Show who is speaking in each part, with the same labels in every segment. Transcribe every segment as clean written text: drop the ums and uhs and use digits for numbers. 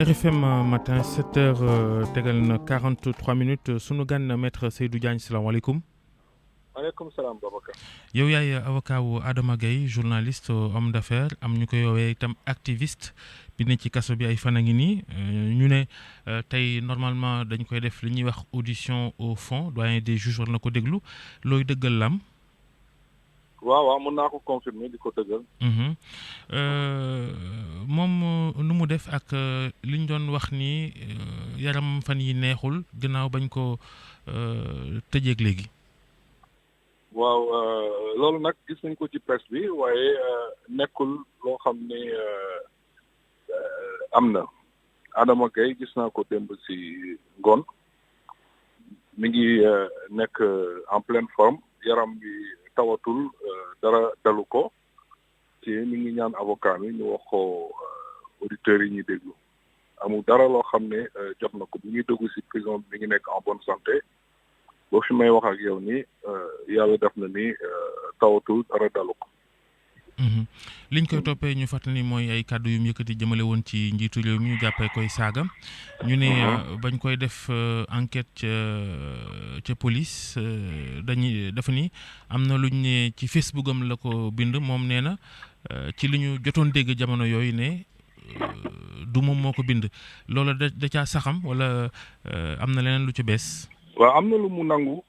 Speaker 1: RFM matin 7h tegal na 43 minutes sunu gan maître Seydou Diagne salaamaaleykum.
Speaker 2: maaleykum salaam Babacar.
Speaker 1: yow yaay avocat wu Adama Gaye journaliste homme d'affaires am ñu koy woowee itam activiste bi ne ci kaso bi ay fan a ngi nii ñu ne tey normalement dañ koy def li ñuy wax audition au fond doyen des juges war na ko déglu looy dëggal lam
Speaker 2: waaw mën naa ko confirmer di ko dëggal.
Speaker 1: moom nu mu def ak li ñu doon wax ni yaram fan yi neexul gannaaw bañ ko tëjeeg léegi.
Speaker 2: waaw loolu nag gis nañ ko ci presse bi waaye nekkul loo xam ne am na. Adama Gaye gis naa ko démb ci ngoon mi ngi nekk en pleine forme yaram bi tawatul dara dalu ko ci mi ngi ñaan avocat mi ñu wax ko auditeurs yi ñuy déglu amul dara loo xam ne jot na ko bu ñuy dugg ci prison bi mi ngi nekk en bonne santé boo fi may wax ak yow ni yàlla def na ni tawatul dara dalu ko.
Speaker 1: liñ koy toppee ñu fàttali mooy ay kàddu yu mu yëkkati jëmale woon ci njiitu réew mi ñu jàppee koy saaga ñu ne bañ koy def enquête ca police dafa ni am na luñ ne ci Facebook am la ko bind moom nee na ci li ñu jotoon dégg jamono yooyu ne du moom moo ko bind loola da caa saxam wala am na leneen lu ci bees.
Speaker 2: waaw am na lu mu nangu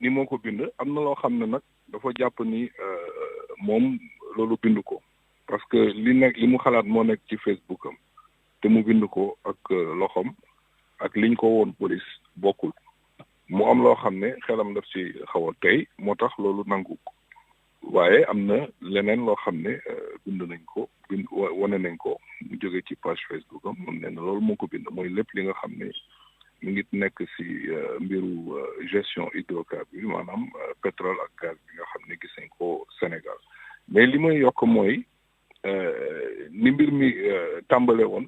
Speaker 2: ni moo ko bind am na loo xam ne nag dafa jàpp ni moom loolu bind ko parce que li mu xalaat moo nekk ci Facebook am te mu bind ko ak loxoom ak liñ ko woon police bokkul mu am loo xam ne xelam daf ci xaw a tey moo tax loolu nangu ko waaye am na leneen loo xam ne bind wane nañ ko mu jóge ci page Facebook am moom nee na loolu moo ko bind mooy lépp li nga xam ne mu ngi nekk ci mbiru gestion hydrocarbures maanaam pétrole ak gaz bi nga xam ne gis nañ ko Sénégal mais li may yokk mooy ni mbir mi tàmbale woon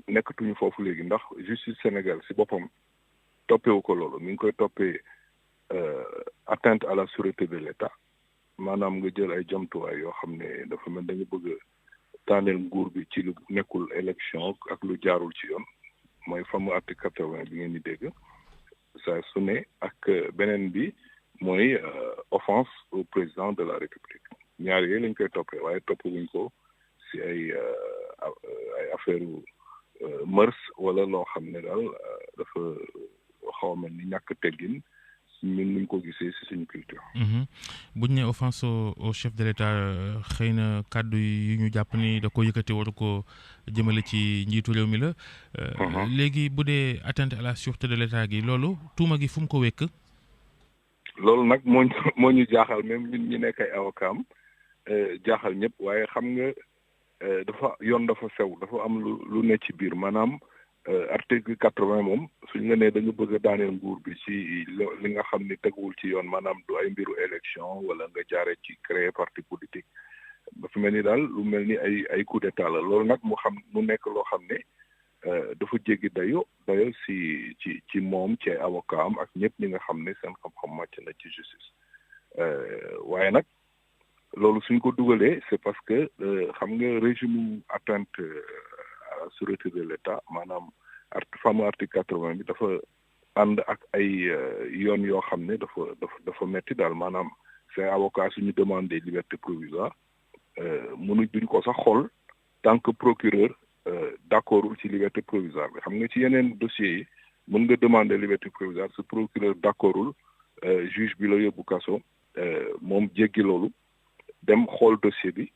Speaker 2: nekkatuñu foofu léegi ndax justice Sénégal ci boppam toppewu ko loolu mi ngi koy toppee atteinte à la sûreté de l'État maanaam nga jël ay jomtuwaay yoo xam ne dafa mel dañu bëgg a daaneel nguur bi ci lu nekkul élection ak lu jaarul ci yoon mooy fameux article 80 bi ngeen di dégg saa su ne ak beneen bi mooy offense au président de la République ñaar yooyu lañ koy toppee waaye topp wuñ ko ci ay affaire mœurs wala loo xam ne daal dafa xaw a mel ni ñàkk teggin ñun nuñ ko gisee ci suñu culture.
Speaker 1: buñ ne offense au chef de l'État xëy na kàddu yi ñu jàpp ni da ko yëkkati waru ko jëmale ci njiitu réew mi la. léegi bu dee atteinte à la sûreté de l'État gi loolu tuuma gi fu mu ko wekk.
Speaker 2: loolu nag moo ñu jaaxal même ñun ñu nekk ay avocat am jaaxal ñëpp waaye xam nga dafa yoon dafa sew dafa am lu ne ci biir maanaam article 80 moom suñ la nee da nga bëgg a daaneel nguur bi ci li nga xam ni teguwul ci yoon maanaam du ay mbiru élection wala nga jaare ci créer parti politique dafa mel ni daal lu mel ni ay coup d'état la loolu nag mu nekk loo xam ne dafa jéggi dayo ci moom ci avocat am ak ñëpp ñi nga xam ne seen xam-xam màcc na ci justice waaye nag loolu suñ ko dugalee c'est parce que xam nga régime atteinte à la sûreté de l'État maanaam fameux article 80 bi dafa ànd ak ay yoon yoo xam ne dafa metti daal maanaam c'est avocat suñu demander liberté provisoire duñ ko sax xool tant que procureur d'accordul ci liberté provisoire bi xam nga ci yeneen dossiers yi mën nga demander liberté provisoire su procureur d'accordul juge bi la yóbbu kaso moom jéggi loolu dem xool dossier bi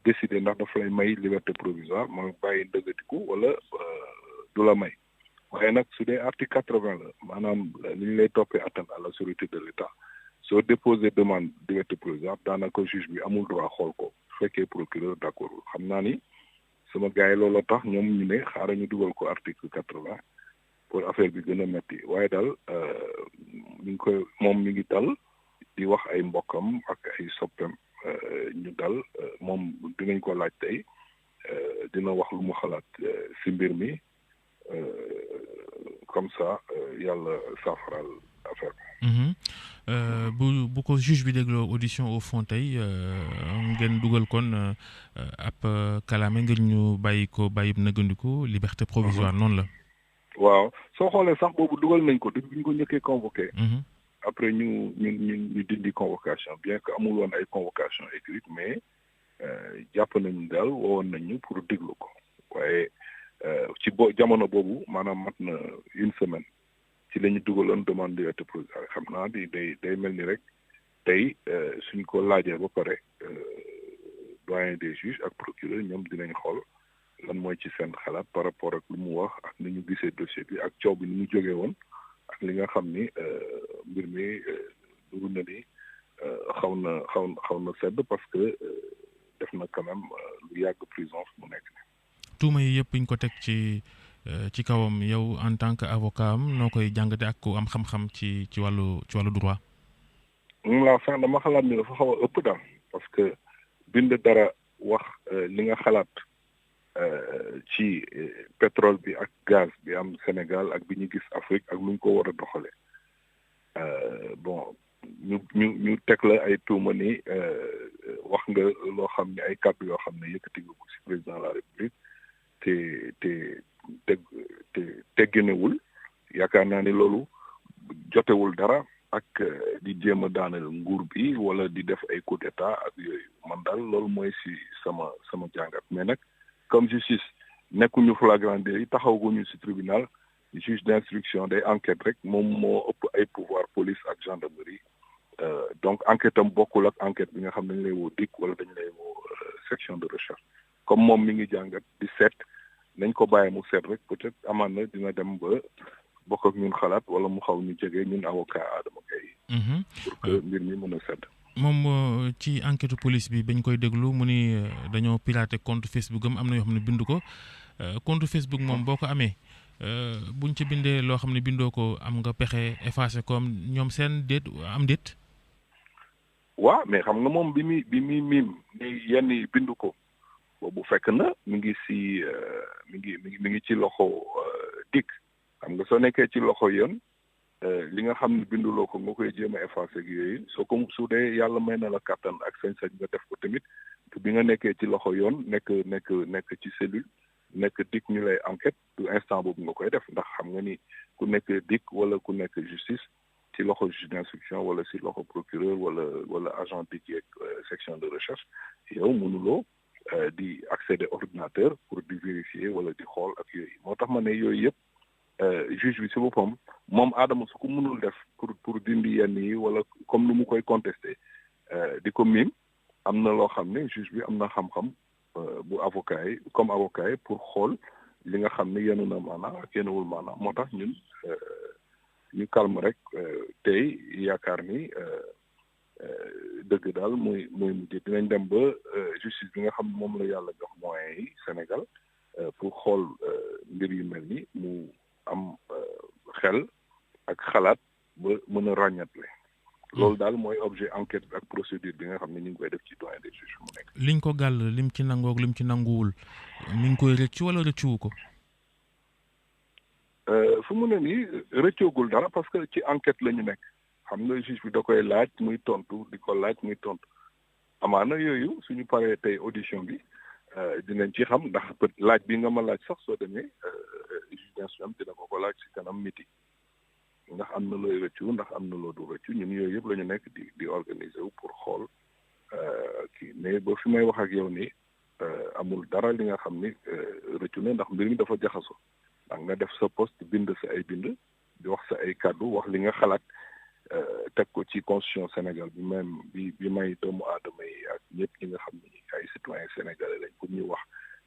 Speaker 2: décider ndax dafa lay may liberté provisoire mooy bàyyi ndëgatiku wala du la may waaye nag su dee article 80 la maanaam li ñu lay toppee atteinte à la sûreté de l'État soo déposer demande liberté provisoire daanaka juge bi amul droit xool ko su fekkee procureur d'accordul xam naa ni sama gars yi looloo tax ñoom ñu ne xaaral ñu dugal ko article 80 pour affaire bi gën a metti waaye daal mi ngi dal di wax ay mbokkam ak ay soppem ñu dal moom dinañ ko laaj tey dina wax lu mu xalaat ci mbir mi comme ça yàlla saafaral affaire
Speaker 1: bu ko juge bi dégloo audition au fond tey ngeen dugal kon ab kalaame ngir ñu bàyyi ko bàyyib nëgandiku liberté provisoire noonu la.
Speaker 2: waaw soo xoolee sax boobu dugal nañ ko depuis ñu ko njëkkee convoqué. après ñu dindi convocation bien que amul woon ay convocation écrite mais jàpp nañu daal woowoon nañu pour déglu ko waaye ci jamono boobu maanaam mat na une semaine ci la ñu dugaloon demande de liberté provisoire xam naa day mel ni rek tey suñ ko laajee ba pare doyen des juges ak procureur ñoom dinañ xool lan mooy ci seen xalaat par rapport ak lu mu wax ak ni ñu gisee dossier bi ak coow bi ni mu jógee woon ak li nga xam ni mbir mi dugg na ni xaw na sedd parce que def na quand même lu yàgg prison mu nekk ni
Speaker 1: tuuma yi yëpp ñu ko teg ci kawam yow en tant que avocat am noo koy jàngate ak ku am xam-xam ci wàllu droit.
Speaker 2: moom laa sax dama xalaat ni dafa xaw a ëpp daal parce que bind dara wax li nga xalaat ci pétrole bi ak gaz bi am Sénégal ak bi ñu gis Afrique ak lu ñu ko war a doxale bon ñu teg la ay tuuma ni wax nga loo xam ne ay kàddu yoo xam ne yëkkati nga ko ci président de la République te tegginewul yaakaar naa ni loolu jotewul dara ak di jéem a daaneel nguur bi wala di def ay coup d'état ak yooyu man daal loolu mooy ci sama jàngat mais nag comme justice nekkuñu flagrant délit taxawaguñu ci tribunal juge d'instruction day enquête rek moom moo ëpp ay pouvoir police ak gendarmerie donc enquête am bokkul ak enquête bi nga xam ne dañ lay woo DIC wala dañ lay woo section de recherche comme moom mi ngi jàngat di seet nañ ko bàyyi mu seet rek peut-être amaan na dina dem ba bokk ak ñun xalaat wala mu xaw ñu jege ñun avocat Adama Gaye pour que mbir mi mën a sedd.
Speaker 1: moom ci enquête police bi bañ koy déglu mu ni dañoo pirater compte Facebook am na yoo xam ne bindu ko compte Facebook moom boo ko amee buñ ci bindee loo xam ne bindoo ko am nga pexe effacé comme ñoom seen déet am déet.
Speaker 2: waaw mais xam nga moom bi muy miim ni yenn yi bindu ko boobu fekk na mi ngi ci loxo DIC xam nga soo nekkee ci loxo yoon li nga xam ne binduloo ko nga koy jéem a effacé ak yooyu soo ko su dee yàlla may na la kàttan ak sañ-sañ nga def ko tamit bi nga nekkee ci loxo yoon nekk ci cellule nekk DIC ñu lay enquête du instant boobu nga koy def ndax xam nga ni ku nekk DIC wala ku nekk justice ci loxo juge d'instruction wala ci loxo procureur wala agent DIC yeeg section de recherche yow mënuloo di accéder ordinateur pour di vérifier wala di xool ak yooyu moo tax ma ne yooyu yëpp juge bi ci boppam moom Adama su ko mënul def pour dindi yenn yi wala comme nu mu koy contester di ko miim am na loo xam ne juge bi am na xam-xam bu avocat yi comme avocat yi pour xool li nga xam ne yenu na maanaam ak yenuwul maanaam moo tax ñun ñu calme rek tey yaakaar ni dëgg daal muy mujj dinañ dem ba justice bi nga xam ne moom la yàlla jox moyens yi Sénégal pour xool mbir yu mel ni mu am xel ak xalaat ba mën a ràññatle loolu daal mooy objet enquête ak procédure bi nga xam ne ñu ngi koy def ci doyen des juges mu nekk.
Speaker 1: liñ ko gàll lim ci nangoog lim ci nanguwul mi ngi koy rëccu wala rëccuwu ko.
Speaker 2: fu mu ne nii rëccoogul dara parce que ci enquête la ñu nekk xam nga juge bi da koy laaj muy tontu di ko laaj muy tontu amaana yooyu suñu paree tey audition bi dinañ ci xam ndax laaj bi nga ma laaj sax soo demee juge d'instruction dina ko laaj ci kanam miti ndax am na looy rëccu ndax am na loo du rëccu ñun yooyu yëpp la ñu nekk di organiser wu pour xool kii mais ba fi may wax ak yow nii amul dara li nga xam ni rëccu na ndax mbir mi dafa jaxasoo ndax nga def sa poste bind sa ay bind di wax sa ay kàddu wax li nga xalaat teg ko ci constitution Sénégal bi même bi may doomu aadama yi ak ñëpp ñi nga xam ni ay citoyens sénégalais lañ pour ñu wax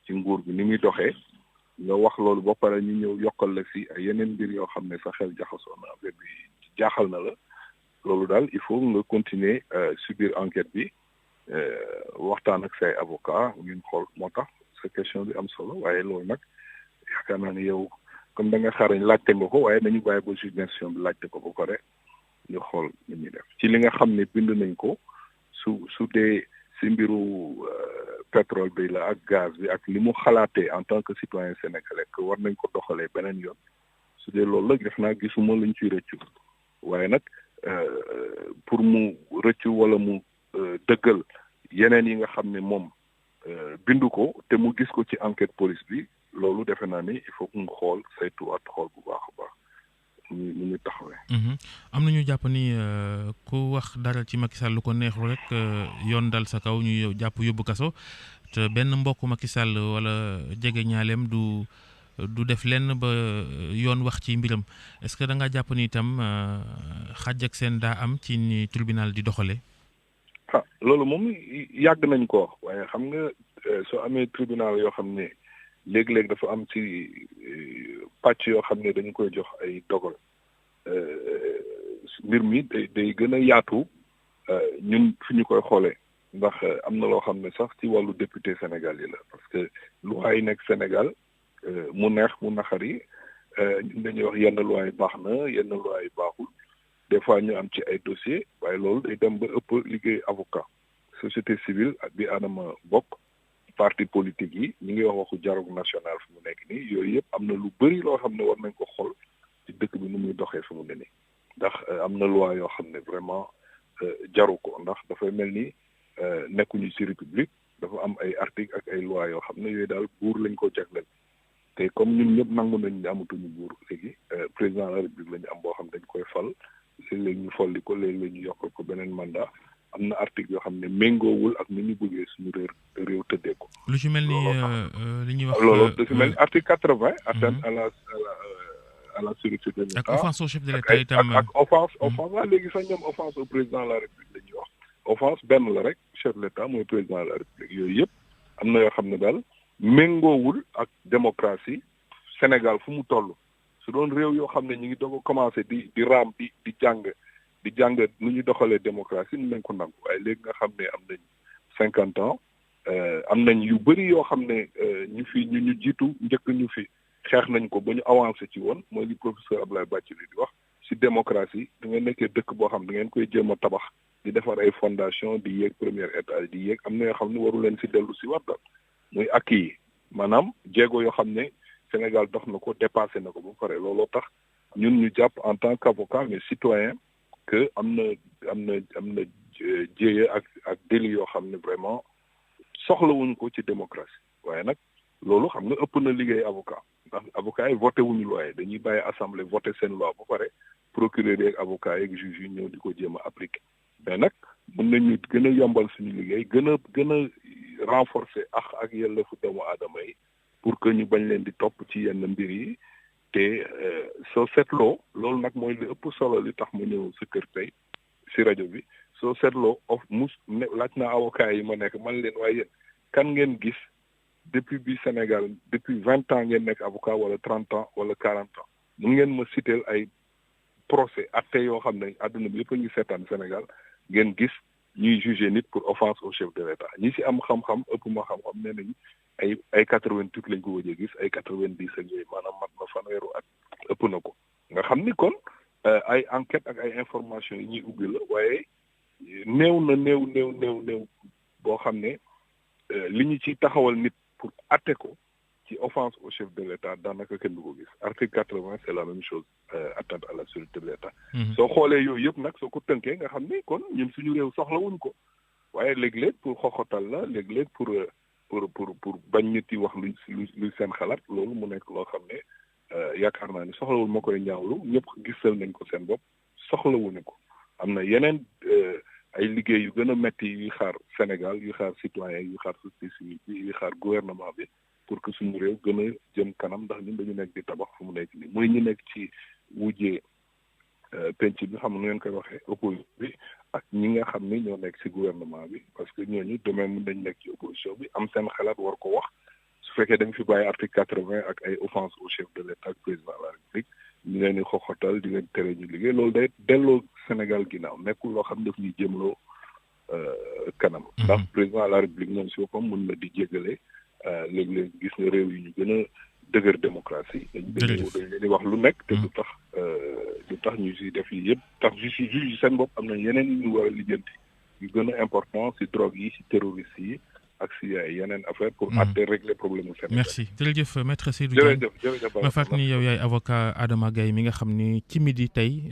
Speaker 2: ci nguur bi ni muy doxee nga wax loolu ba pare ñu ñëw yokkal la si ay yeneen mbir yoo xam ne sa xel jaxasoo na affaire bi jaaxal na la loolu daal il faut nga continuer subir enquête bi waxtaan ak say avocat ngeen xool moo tax sa question bi am solo waaye loolu nag yaakaar naa ne yow comme da nga xarañ laajte nga ko waaye nañu bàyyi ba juge d'instruction bi laajte ko ba pare ñu xool ni ñuy def ci li nga xam ne bind nañ ko su dee si mbiru pétrole bi la ak gaz bi ak li mu xalaatee en tant que citoyen sénégalais que war nañ ko doxalee beneen yoon su dee loolu la def naa gisuma luñ ciy rëccu waaye nag pour mu rëccu wala mu dëggal yeneen yi nga xam ne moom bindu ko te mu gis ko ci enquête police bi loolu defe naa ni il faut que mu xool saytuwaat xool bu baax a baax ni ñu taxawee.
Speaker 1: am na ñu jàpp ni ku wax dara ci Macky Sall lu ko neexul rek yoon dal sa kaw ñu jàpp yóbbu kaso te benn mbokk Macky Sall wala jege ñaaleem du def lenn ba yoon wax ci mbiram est-ce que da nga jàpp ni itam xàjj ak seen daa am ci ni tribunal di doxalee.
Speaker 2: loolu moom yàgg nañ ko wax waaye xam nga soo amee tribunal yoo xam ne léeg-léeg dafa am ci pàcc yoo xam ne dañu koy jox ay dogal mbir mi day gën a yaatu ñun fi ñu koy xoolee ndax am na loo xam ne sax ci wàllu député Sénégal yi la parce que loi yi nekk Sénégal mu neex mu naxari ñun dañuy wax yenn loi yi baax na yenn loi yi baaxul des fois ñu am ci ay dossiers waaye loolu day dem ba ëpp liggéey avocat société civile ak bi Adama bokk parti politique yi ñu ngi wax waxu dialogue national fi mu nekk nii yooyu yëpp am na lu bëri loo xam ne war nañ ko xool ci dëkk bi nu muy doxee fi mu ne nii ndax am na loi yoo xam ne vraiment jaru ko ndax dafay mel ni nekkuñu ci république dafa am ay article ak ay loi yoo xam ne yooyu daal buur lañ ko jagleel te comme ñun ñëpp nangu nañ ne amatuñu buur léegi président de la république lañu am boo xam dañ koy fal léeg-léeg ñu folli ko léeg-léeg ñu yokkal ko beneen mandat am na article yoo xam ne méngoowul ak ni ñu bëggee suñu réew tëddee ko.
Speaker 1: lu ci mel ni li ñuy wax.
Speaker 2: loolu lu ci mel ni article 80. atteinte à la sûreté de l'État.
Speaker 1: ak offense au chef de l'État itam
Speaker 2: ak offense waaw léegi sax ñoom offense au président de la république la ñuy wax. offense benn la rek chef de l'État mooy président de la république yooyu yëpp am na yoo xam ne daal méngoowul ak démocratie Sénégal fu mu toll. su doon réew yoo xam ne ñu ngi doog a commencé di raam di jàng nu ñu doxalee démocratie nu nañ ko nangu waaye léegi nga xam ne am nañ 50 ans am nañ yu bëri yoo xam ne ñu jiitu njëkk ñu fi xeex nañ ko ba ñu avancé ci woon mooy li professeur Abdoulaye Bathily di wax ci démocratie da ngeen nekkee dëkk boo xam da ngeen koy jéem a tabax di defar ay fondation di yéeg premier étage di yéeg am na yoo xam ne waru leen si dellu si war dal muy acquis yi maanaam jéego yoo xam ne Sénégal dox na ko dépassé na ko ba pare looloo tax ñun ñu jàpp en tant qu'avocat mais citoyen que am na jéye ak délit yoo xam ne vraiment soxlawuñu ko ci démocratie waaye nag loolu xam nga ëpp na liggéey avocat ndax avocat yi voté wuñu loi dañuy bàyyi assemblée voté seen loi ba pare procureur yi ak avocat yi ak juge yi ñëw di ko jéem a appliquer mais nag mën nañu gën a yombal suñu liggéey gën a renforcer ak yelleefu doomu aadama yi pour que ñu bañ leen di topp ci yenn mbir yi te soo seetloo loolu nag mooy li ëpp solo li tax ma ñëw sa kër tey si rajo bi soo seetloo laaj naa avocat yi ma nekk man leen waaye yéen kan ngeen gis depuis bi Sénégal depuis 20 ans ngeen nekk avocat wala 30 ans wala 40 ans mun ngeen ma citer ay procès atte yoo xam ne àdduna bi yëpp a ngi seetaan Sénégal ngeen gis ñuy juger nit pour offense au chef de l'État ñi si am xam-xam ëpp ma xam-xam nee nañu ay 88 lañ ko wëjee gis ay 90 ak yooyu maanaam mat na fanweeru at ëpp na ko nga xam ni kon ay enquête ak ay information yi ñuy ubbi la waaye néew boo xam ne li ñu ci taxawal nit pour atte ko ci offense au chef de l'État daanaka kenn du ko gis article 80 c'est la même chose atteinte à la sûreté de l'État soo xoolee yooyu yëpp nag soo ko tënkee nga xam ni kon ñun suñu réew soxlawuñ ko waaye léeg-léeg pour xoxotal la léeg-léeg pour bañ nit yi wax luy seen xalaat loolu mu nekk loo xam ne yaakaar naa ni soxlawul ma koy ñaawlu ñëpp gisal nañ ko seen bopp soxlawuñu ko am na yeneen ay liggéey yu gën a metti yuy xaar Sénégal yuy xaar citoyen yuy xaar société civile bi yuy xaar gouvernement bi pour que suñu réew gën a jëm kanam ndax ñun dañu nekk di tabax fu mu nekk nii muy ñu nekk ci wujjee penc bi xam nu ngeen koy waxee opposition bi ak ñi nga xam ni ñoo nekk ci gouvernement bi parce que ñooñu demain mën nañ nekk ci opposition bi am seen xalaat war ko wax su fekkee da nga fi bàyyi article 80 ak ay offense au chef de l'État ak président de la République ñu leen di xoxotal di leen tere ñu liggéey loolu day delloo Sénégal ginnaaw nekkul loo xam ne daf ñuy jëmloo kanam ndax président de la République moom si boppam mën na di jégale léeg-léeg gis nga réew yi ñu gën a dëgër démocratie dañ leen di wax lu nekk te du tax ñu si def yi yëpp tax juge yi seen bopp am na yeneen ñu war a lijjanti yu gën a important si drogue yi si terroriste yi ak si yeneen affaire pour àtte régler problème mu Sénégal.
Speaker 1: merci jërëjëf maître Seydou Diagne.
Speaker 2: jërëjëf
Speaker 1: ma fàttali ni yow yaay avocat Adama Gaye mi nga xam ni ci midi tey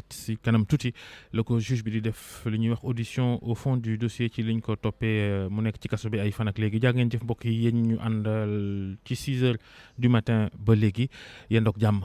Speaker 1: si kanam tuuti la ko juge bi di def li ñuy wax audition au fond du dossier ci liñ ko toppee mu nekk ci kaso bi ay fan ak léegi jaa ngeen jëf mbokk yi yéen ñu àndal ci 6 heures du matin ba léegi yéen doog jàmm.